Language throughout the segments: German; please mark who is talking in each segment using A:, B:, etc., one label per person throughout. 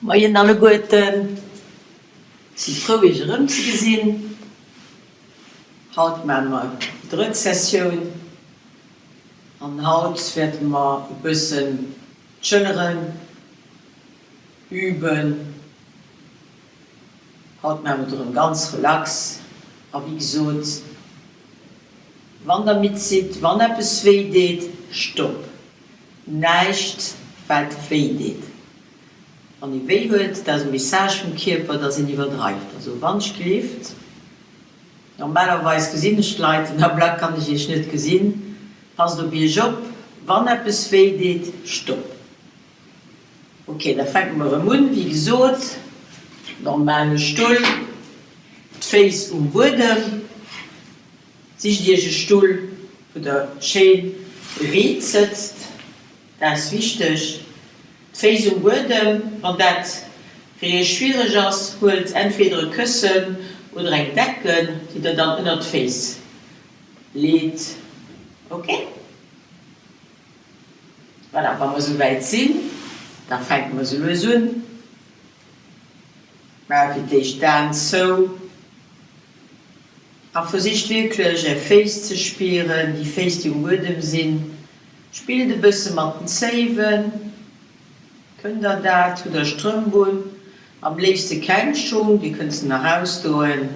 A: Moin alle Guten. Sie froh, ich rumzugesehen. Heute machen wir die dritte Session. Und heute werden wir ein bisschen chillern, üben. Heute machen wir darum ganz relax. Aber wie gesagt, wenn ihr mitzieht, wenn etwas weh tut, stopp. Nicht, was weh tut. Wenn ich weh hört, das ist ein Message vom Körper, das ihn übertreibt. Also wenn ich gelieft, normalerweise gesehen ich Leute, na Blatt kann ich nicht gesehen, passt auf ihr Job, wenn etwas weh tut, stopp. Okay, dann fangen wir an, wie gesagt, normaler Stuhl, Face und Boden, sich dieser Stuhl oder schön rät sitzt, das ist wichtig. Face und Boden, wenn das für ihr schwierig ist, holt entweder ein Kissen oder ein Decken, die dann in das Face legt. Okay? Voilà, wenn wir so weit sind, dann fängt man so an. Maar vielleicht dann so. Aber versucht wirklich, ein Face zu spielen, die Face, die im Boden sind. Spielt ein bisschen mit den Zähnen. Könnt ihr das oder Strömbohnen. Am liebsten kein Schwung, die könnt ihr nach Hause tun.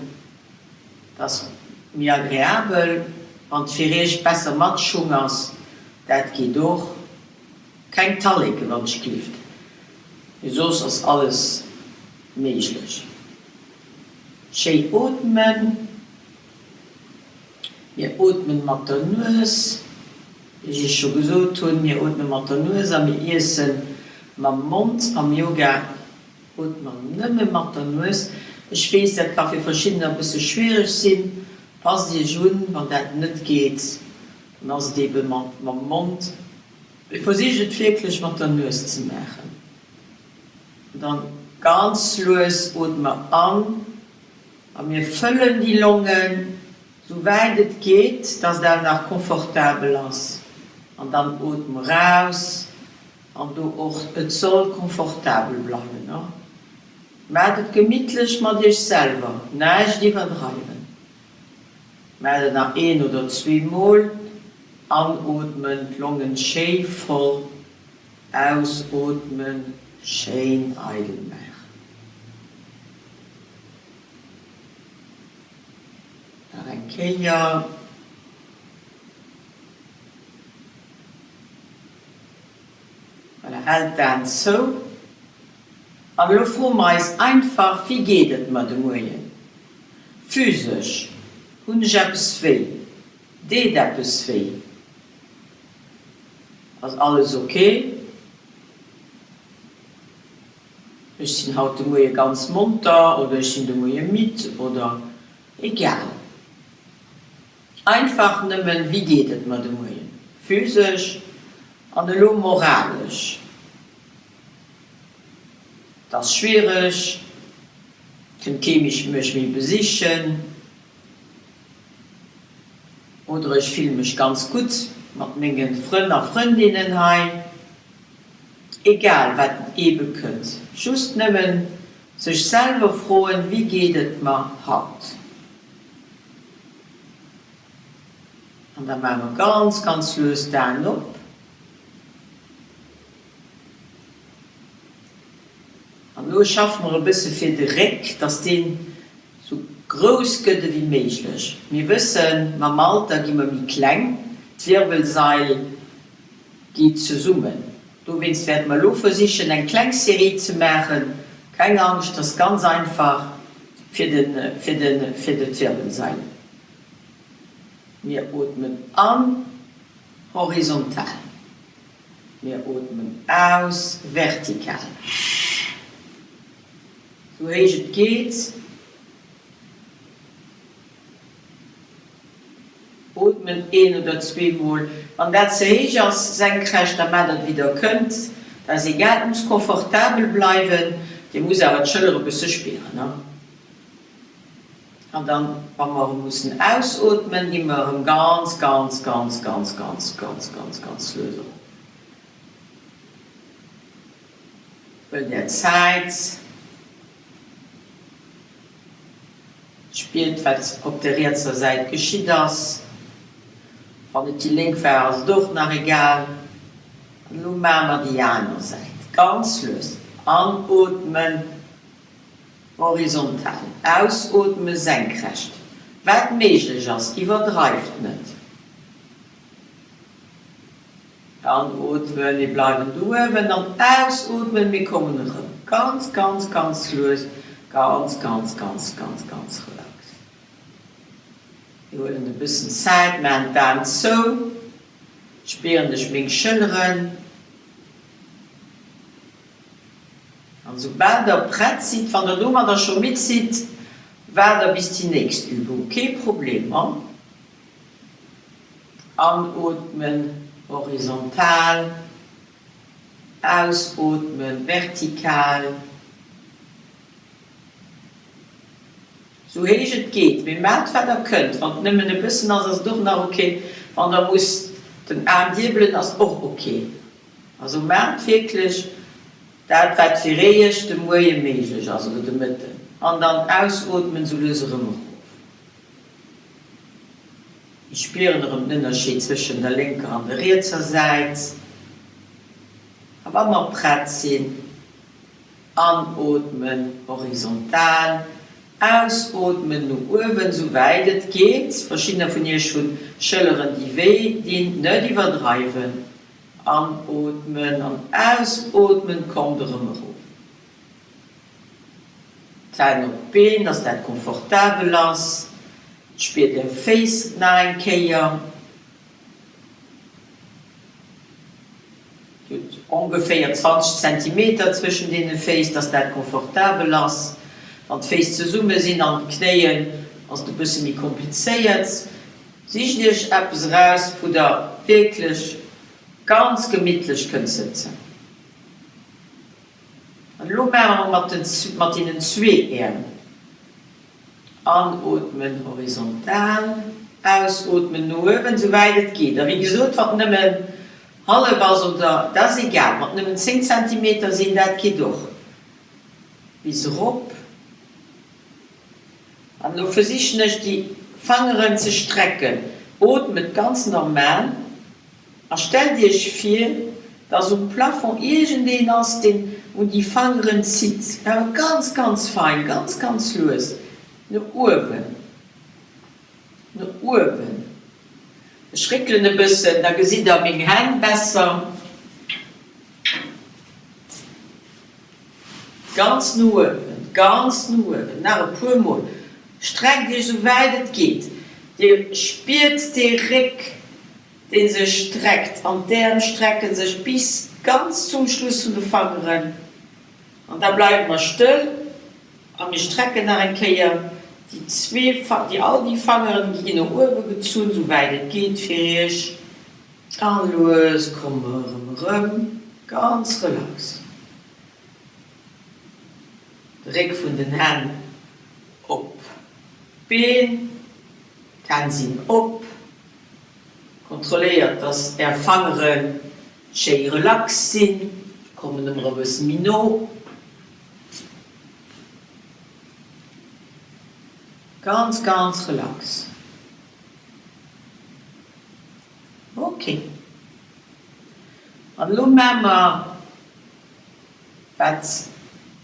A: Das ist mir agreeabel. Und für euch besser mit Schwung ist, das geht auch. Kein Tallig, wenn es klifft. So ist alles möglich. Schön atmen. Wir atmen mit der Nuss. Ich habe schon gesagt, wir atmen mit der Nuss, aber wir essen mit dem Mund. Am Yoga atmen wir nicht mehr mit der Nuss. Ich weiß, das kann für verschiedene ein bisschen schwierig sein. Pass dir schon, wenn das nicht geht, dann ist es eben mit dem Mund. Ich versuche es wirklich mit der Nuss zu machen. Dann ganz los atmen wir an. Und wir füllen die Lungen, soweit es geht, dass es danach komfortabel ist. Und dann atmen wir raus. Und du auch, es soll komfortabel bleiben. Ne? Mach es gemütlich mit dir selber, nicht übertreiben. Mach es nach 1 oder 2 Mal. Anatmen, die Lungen schön voll. Ausatmen, schön eitel machen. Ja. Und er hält dann so. Aber wir fragen uns einfach, wie geht es mit dem Morgen? Physisch. Und ich etwas weh. Tut etwas weh. Ist alles okay? Ich bin heute Morgen ganz munter oder ich bin Morgen mit oder egal. Einfach nehmen, wie geht es mit dem Morgen? Physisch und moralisch. Das ist schwierig. Dann kann ich mich besichern. Oder ich fühle mich ganz gut mit meinen Freunden und Freundinnen heim. Egal, was ihr eben könnt. Just nehmen, sich selber fragen, wie geht es mir heute? Und dann machen wir ganz los dann ab. Und nun schaffen wir ein bisschen für den Reck, dass den so groß wird wie möglich. Wir wissen, beim Alter gehen wir mit klein, das Wirbelseil geht zusammen. Du willst, werden wir versuchen, eine kleine Serie zu machen. Keine Angst, das ist ganz einfach für den Wirbelseil. Wir atmen an, horizontal. Wir atmen aus, vertikal. So hoch es geht, atmen 1 oder 2 Mal. Wenn das so hoch ist, senkrecht, dann man das wieder könnt. Das ist egal, muss komfortabel bleiben. Die muss aber schneller ein bisschen spielen. Ne? Und dann, wenn wir müssen ausatmen, gehen wir ganz lösen. Weil der Zeit spielt, was auf der rechten Seite geschieht das. Wenn die linke wäre, ist doch noch egal. Und nun machen wir die andere Seite. Ganz los. Anatmen, horizontal. Ausatmen, senkrecht. Was möglich ist, übertreibt nicht. Anatmen, wir bleiben oben, dann ausatmen, wir kommen rum. Ganz, ganz, ganz los. Ganz, ganz, ganz, ganz, ganz relax. Wir holen ein bisschen Zeit, machen dann so. Spüren die Schminkschildern. Und sobald der Brett sieht, von der Nummer das schon mitsieht, weiter bis die nächste Übung. Kein Problem. Hm? Anatmen, horizontal. Ausatmen, vertikal. So hoch es geht. Wie merkt, was ihr könnt. Wenn ihr ein bisschen, das ist doch noch okay. Wenn ihr muss den Arm hebeln, das ist auch okay. Also merkt wirklich, das was für ist, der Mühe möglich, also in der Mitte. Und dann ausatmen, so lösen wir auf. Ich spüre noch einen Unterschied zwischen der linken und der rechten Seite. Aber wenn wir bereit sind, anatmen, horizontal, ausatmen nach oben, soweit es geht. Verschiedene von ihr schon schildern die weh, die nicht übertreiben. Anatmen und ausatmen, kommt er immer auf. Zeit auf Bein, dass das komfortabel ist. Spielt den Face nach ein Kehr. Ungefähr 20 cm zwischen den Face, dass das komfortabel ist. Wenn die Face zusammen sind an den Knien, ist es ein bisschen kompliziert. Sieh dir etwas raus, wo du wirklich ganz gemütlich sitzen könnt. Und nun machen wir mit den zwei Armen. Anatmen horizontal, ausatmen nach oben, soweit es geht. Wie gesagt, was nicht mehr halb oder das ist egal. Was nicht mehr 10 cm sind, das geht doch. Bis rup. Und nur versuchen nicht die Fangeren zu strecken. Atmet ganz normal. Und stell dir vor, dass ein Plafond irgendein ist, und die Fangeren zieht. Ja, ganz, ganz fein, ganz, ganz los. Nach oben. Nach oben. Schrickle ein bisschen, da sieht er meine Hände besser. Ganz nach oben, ganz nach oben. Nach ein paar Mal. Streck dich so weit es geht. Ihr spürt den Rick, den sie streckt. Und der strecken sich bis ganz zum Schluss von der Fangerin. Und da bleiben wir still. Und wir strecken nach ein Kehr. All die Fangeren gehen nach oben gezogen, so weit es geht für euch. Und los, kommen wir rum. Ganz relax. Der Rick von den Händen ab. Bein, kann sie ab, kontrolliert, dass Fangeren schön relax sind, kommen wir ein bisschen Minot. Ganz, ganz relax. Okay. Und nun machen wir, was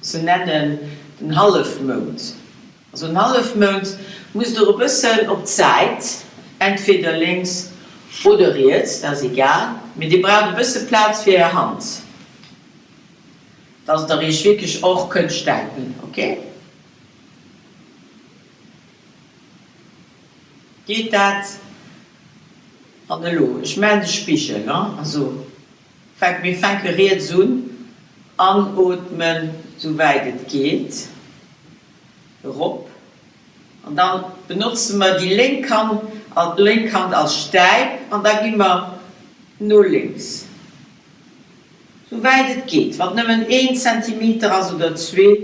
A: sie nennen, den Half-Mode. Also ein Half-Mode muss du ein bisschen auf Zeit, entweder links oder rechts, das ist egal. Aber die braucht ein bisschen Platz für ihre Hand. Dass ihr euch wirklich auch stärken könnt, okay? Geht das? Hallo, ich meine den Spiegel, ne? Also, wir fangen jetzt an, anatmen, soweit es geht. Rup. Und dann benutzen wir die linke Hand als Steib und dann gehen wir nur links. Soweit es geht. Wir nehmen 1 cm, also oder 2.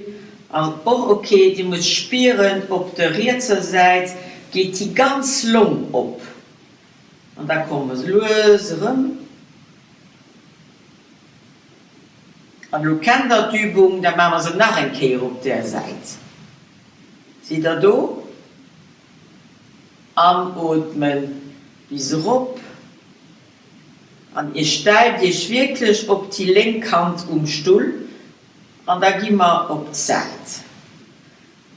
A: Also auch okay, die muss spüren, auf der rechten Seite geht die ganz lang ab. Und dann kommen wir los rum. Und du kennst die Übung, dann machen wir sie nach ein Kehr auf der Seite. Seht ihr da? Anatmen, bis rup. Und ihr stellt euch wirklich auf die linke Hand Stuhl. Und da gehen wir auf die Seite.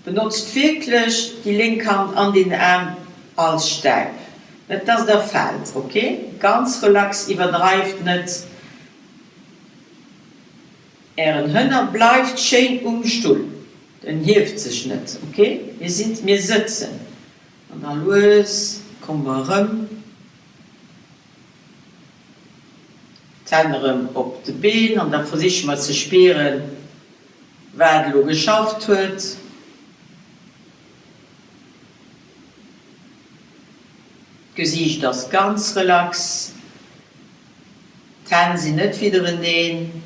A: Benutzt wirklich die linke Hand an den Arm als Stab. Nicht, dass der fällt, okay? Ganz relax, übertreibt nicht. Hünner bleibt schön Stuhl. Dann hilft sich nicht, okay? Wir sitzen. Und dann los, kommen wir rum. Tänderem auf die Beine und dann versuchen wir zu spüren, wer du geschafft hat. Gesicht das ganz relax. Tänzen sie nicht wieder in den.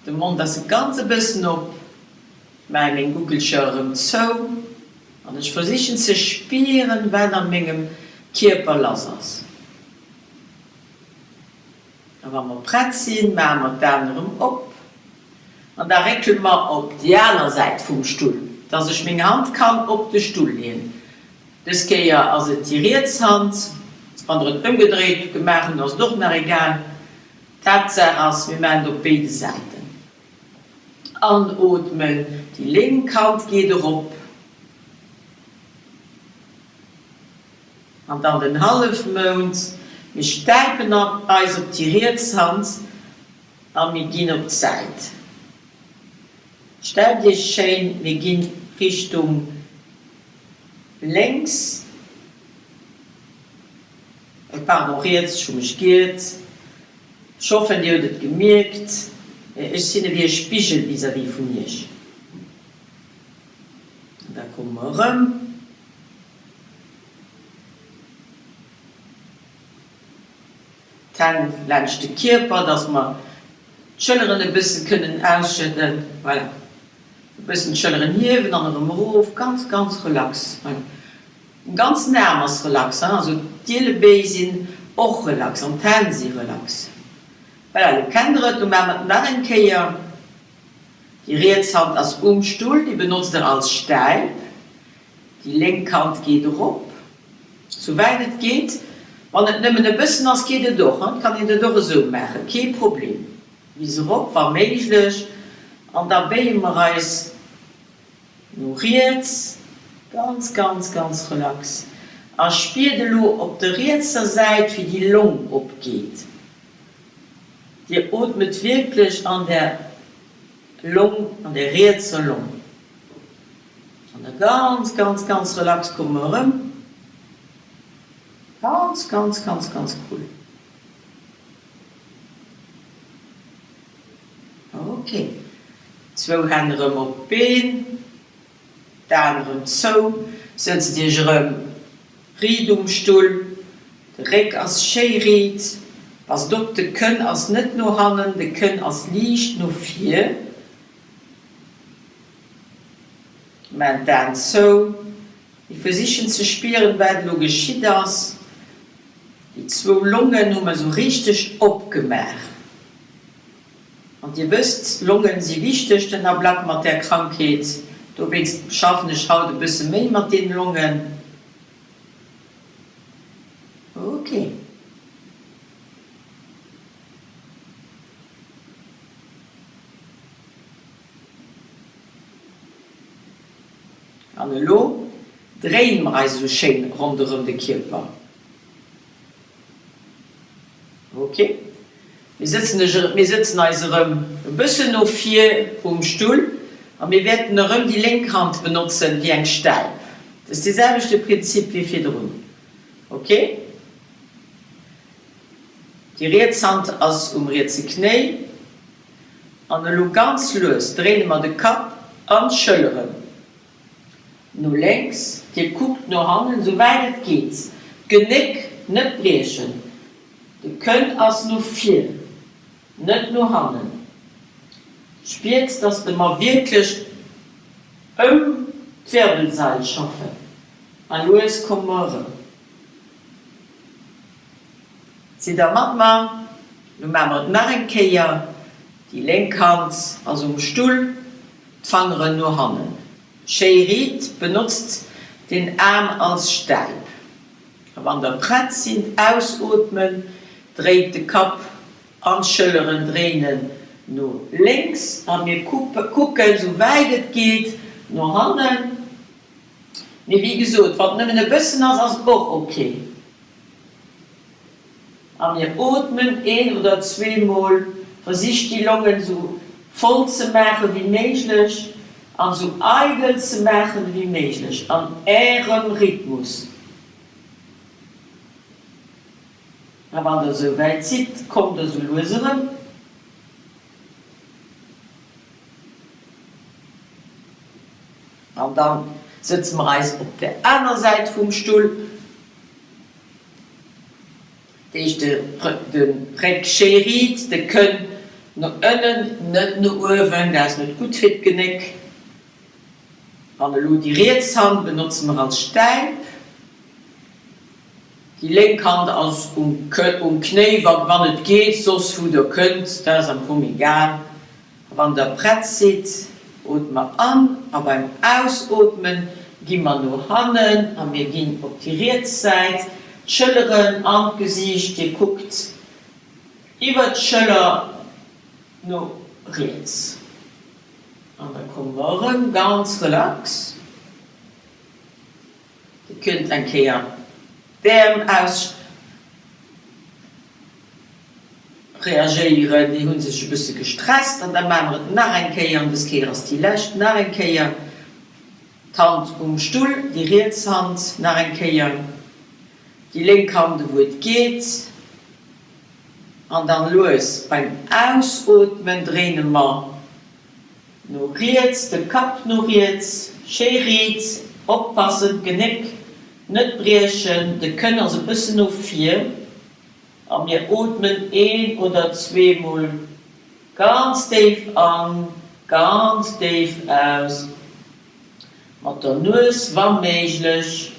A: Der Mund das ganz bisschen auf. Meinen Kugelschirm so. Und ich versuche zu spüren, wenn an meinem Körper los ist. Und wenn wir bereit sind, machen wir den Arm ab. Und dann regeln wir auf die andere Seite vom Stuhl. Dass ich meine Hand kann auf den Stuhl lehnen. Das geht ja als die Rechtshand. Das andere umgedreht, wir machen das doch noch egal. Tatsache ist, wir machen auf beide Seiten. Anatmen, die linke Hand geht auf. Und dann den Halbmond. Wir steigen ab, also auf die Rechtshand. Und wir gehen auf die Seite. Stell dir schön, wir gehen Richtung links. Pardon, rechts, schon mich geht. Ich hoffe, ihr habt es gemerkt. Ich sehe wie ein Spiegel vis-à-vis von mir. Da kommen wir rum. Dann lernt der Körper, dass wir die Schultern ein bisschen ausschütten. Voilà. Ein bisschen Schultern hier, dann am Ruf, ganz, ganz relax. Ganz närmers relax. Also die Beine sind auch relax und die Hände sind relax. Voilà, du kennst es, du machst nach ein Kehr. Die Rechtshand als Stuhl, die benutzt er als Stab. Die linke Hand geht hoch. Soweit es geht. Wenn es nicht mehr ein bisschen ist, geht es durch. Kann ich das doch so machen, kein Problem. Wie so hoch, war möglich. Und dann bewegen wir uns nach rechts. Ganz, ganz, ganz relax. Und spürt auf der rechten Seite, wie die Lunge abgeht. Die atmet wirklich an der Lunge, an der rechten Lunge. Und dann ganz, ganz, ganz relax kommen wir rum. Ganz, ganz, ganz, ganz cool. Okay. 2 Hände auf die Beine. Dann so. Setzt dich Ried Stuhl. Der Rücken als Scheried. Als Doktor können als nicht nur hangen, die können als Licht nur 4. Man dann so. Die versuchen zu spüren, was da geschieht ist. Die 2 Lungen haben wir so richtig abgemacht. Und ihr wisst, Lungen sind wichtig, denn da bleibt mit der Krankheit. Du willst schaffen, ich halte ein bisschen mehr mit den Lungen. Okay. Und nun drehen wir so schön rund um den Körper. Okay? Wir sitzen also ein bisschen auf 4 Stuhl und wir werden die linke Hand benutzen wie ein Stab. Das ist dasselbe Prinzip wie für drin. Okay? Die rechte Hand ist rechte Knie. Und dann ganz los drehen wir den Kopf an die Schultern. Nur links, ihr guckt nur Hängen, soweit es geht. Genick, nicht brechen. Ihr könnt als nur 4. Nicht nur Hängen. Spürt, dass wir mal wirklich die Wirbelsäule schaffen. Und los kommen wir rum. Seht ihr, manchmal, wir machen nach ein Kehr Die Lenkhand also im Stuhl, Fangere nur Hannen. Sherit benutzt den Arm als Stab. Wenn der Brett sind, ausatmen, dreht der Kopf an Schultern drehen nur links. Und wir gucken, so weit es geht, nur Hannen. Wie gesagt, was nicht ein bisschen ist auch okay. Und wir atmen 1 oder 2 Mal, versucht die Lungen so voll zu machen wie möglich und so eigen zu machen wie möglich, an ihrem Rhythmus. Und wenn ihr so weit seid, kommt ihr so los. Und dann sitzen wir auf der anderen Seite vom Stuhl. Das ist der Rekscherit, der kann nach innen, nicht nach oben, der ist nicht gut für das Genick. Und die Rechtshand benutzen wir als Stab. Die Lenkhand als Knie, wann es geht, so wie ihr könnt, das ist am egal. Wenn der Brett sitzt, atmen wir an, aber beim Ausatmen gehen wir nur Hannen und wir gehen auf die Rechtsseite, Schultern, Angesicht, ihr guckt über die Schulter nur rechts. Und dann kommen wir rum, ganz relax. Ihr könnt ein Kehr Wärme aus reagieren, die haben sich ein bisschen gestresst und dann machen wir nach ein Kehr und das Kehr ist die Leicht, nach ein Kehr, die Hand um den Stuhl, die Rechtshand nach ein Kehr, die linke Hand, wo es geht, und dann los. Beim Ausatmen drehen wir nur rechts, den Kopf nur rechts, schön rechts, aufpassen, Genick, nicht brechen, die können also ein bisschen auf 4. Und wir atmen 1 oder 2 Mal ganz tief an, ganz tief aus. Mit der Nuss, wann möglich.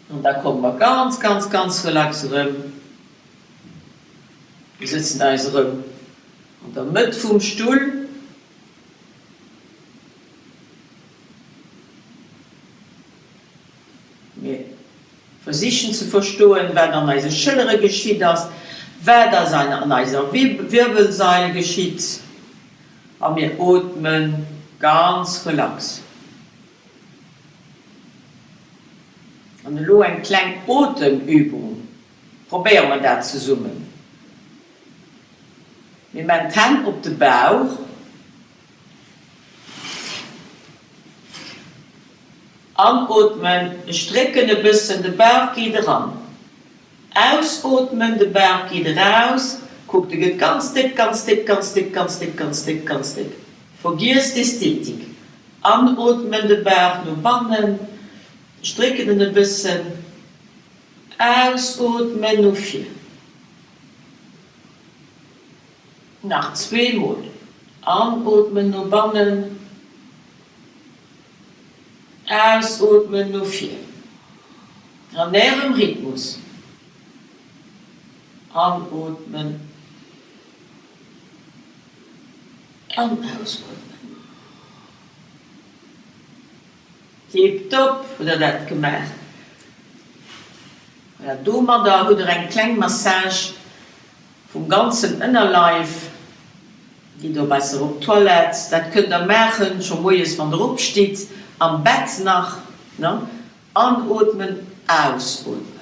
A: Und da kommen wir ganz, ganz, ganz relax rum. Wir sitzen da rum. Und dann mit vom Stuhl. Wir versuchen zu verstehen, wer an unserer Schulter geschieht, wer das an unserer Wirbelsäule geschieht. Und wir atmen ganz relax. Und dann eine kleine Atemübung. Probieren wir das zu summen. Wir machen die Hände auf den Bauch. Anatmen, strecken ein bisschen, der Bauch geht ran. Ausatmen, der Bauch geht raus. Guck, der geht ganz dick, ganz dick, ganz dick, ganz dick, ganz dick, ganz dick. Vergiss die Ästhetik. Anatmen, der Bauch nur bannen. Strecken ein bisschen. Ausatmen, nur 4. Nach 2 Mal. Anatmen, nur bannen. Ausatmen, nur 4. An ihrem Rhythmus. Anatmen. Und ausatmen. Tipptopp, oder das gemacht. Ja, doe maar da oder eine kleine Massage vom ganzen Innerleib, die da besser auf die Toilette. Das könnt ihr machen, schon morgens, wenn ihr aufsteht, am Bett nach. Ne? Anatmen, ausatmen.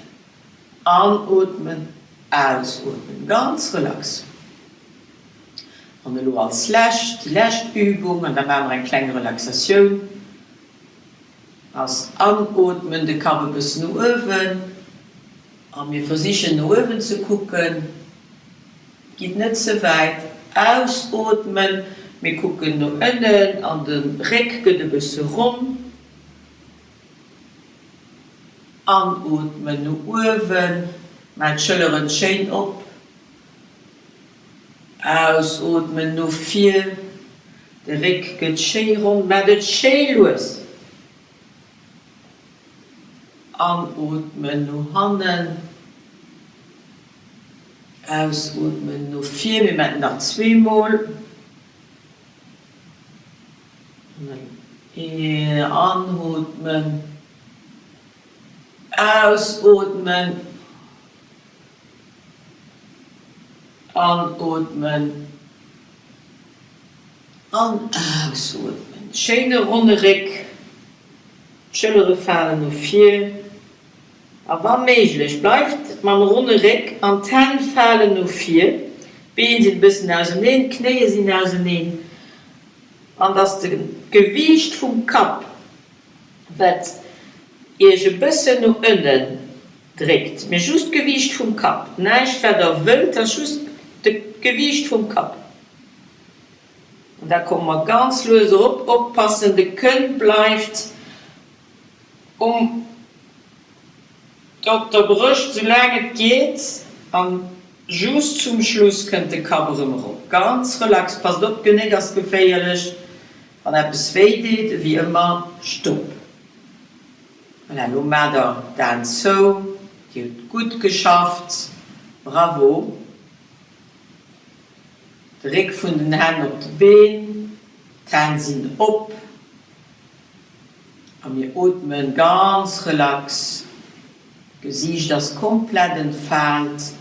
A: Anatmen, ausatmen. Ganz relax. Und dann als die letzte Übung, und dann machen wir eine kleine Relaxation. Als Anatmen, der Kopf ein bisschen nach oben. Und wir versuchen nach oben zu gucken. Geht nicht so weit. Ausatmen. Wir gucken nach innen, an den Rücken geht ein bisschen rum. Anatmen nach oben. Mit Schultern schön ab. Ausatmen nach 4. Der Rücken geht schön rum. Mit dem schön los. Anatmen no Hannen. Ausatmen no 4, wir machen nach 2 Mal. Anatmen. Ausatmen. Anatmen. Ausatmen. Schöne runde Rick. Schillere Fahnen no 4. Aber möglich bleibt man runde Rick an 10 Fahnen no 4. Beine sind ein bisschen auseinander, Knie sind auseinander. Und das Gewicht vom Kopf wird ihr ein bisschen nach unten drückt. Mir just Gewicht vom Kopf. Nicht, wer will, das ist just das Gewicht vom Kopf. Und da kommen wir ganz los aufpassen, der Kinn bleibt auf der Brust, solange es geht, und just zum Schluss könnt ihr Körper immer rauf. Ganz relax, passt auf, genug als gefährlich. Wenn etwas weh tut, wie immer, stopp. Und dann machen wir dann so, die hat gut geschafft, bravo. Direkt von den Händen auf die Beine, die Hände sind ab. Und wir atmen ganz relax. Gesicht das komplett entfernt.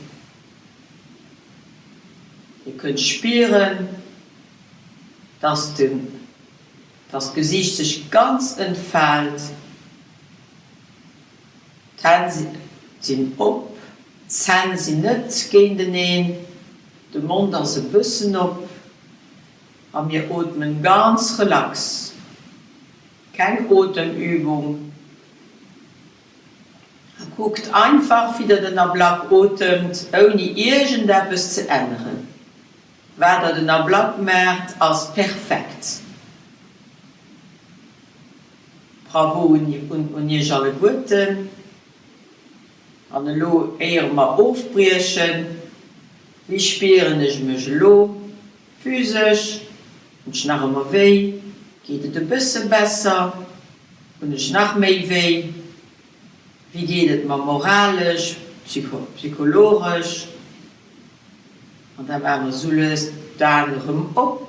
A: Ihr könnt spüren, dass das Gesicht sich ganz entfernt. Die Hände sind ab, die Zähne sind nicht gegen den Nähen, der Mund ist ein bisschen ab. Und wir atmen ganz relax. Keine Atemübung. Guckt einfach, wie der den Ablak atmet, ohne irgendetwas zu ändern. Wer der den Ablak merkt, als perfekt. Bravo und ihr alle Guten. Und dann eher mal aufbrechen. Wie spüren ich mich lo? Physisch. Und ich nachher mal weh. Geht es ein bisschen besser. Und ich nach mehr weh. Wie geht es mir moralisch, psychologisch? Und dann werden wir so löst, dann ab.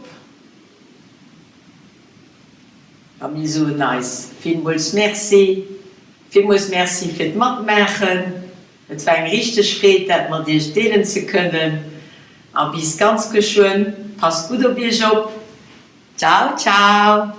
A: Das ist so nice. Vielmals merci. Vielmals merci für das Mitmachen. Es war ein richtig Freude, dass wir dich teilen zu können. Und bis ganz schön. Pass gut auf dich auf. Ciao, ciao.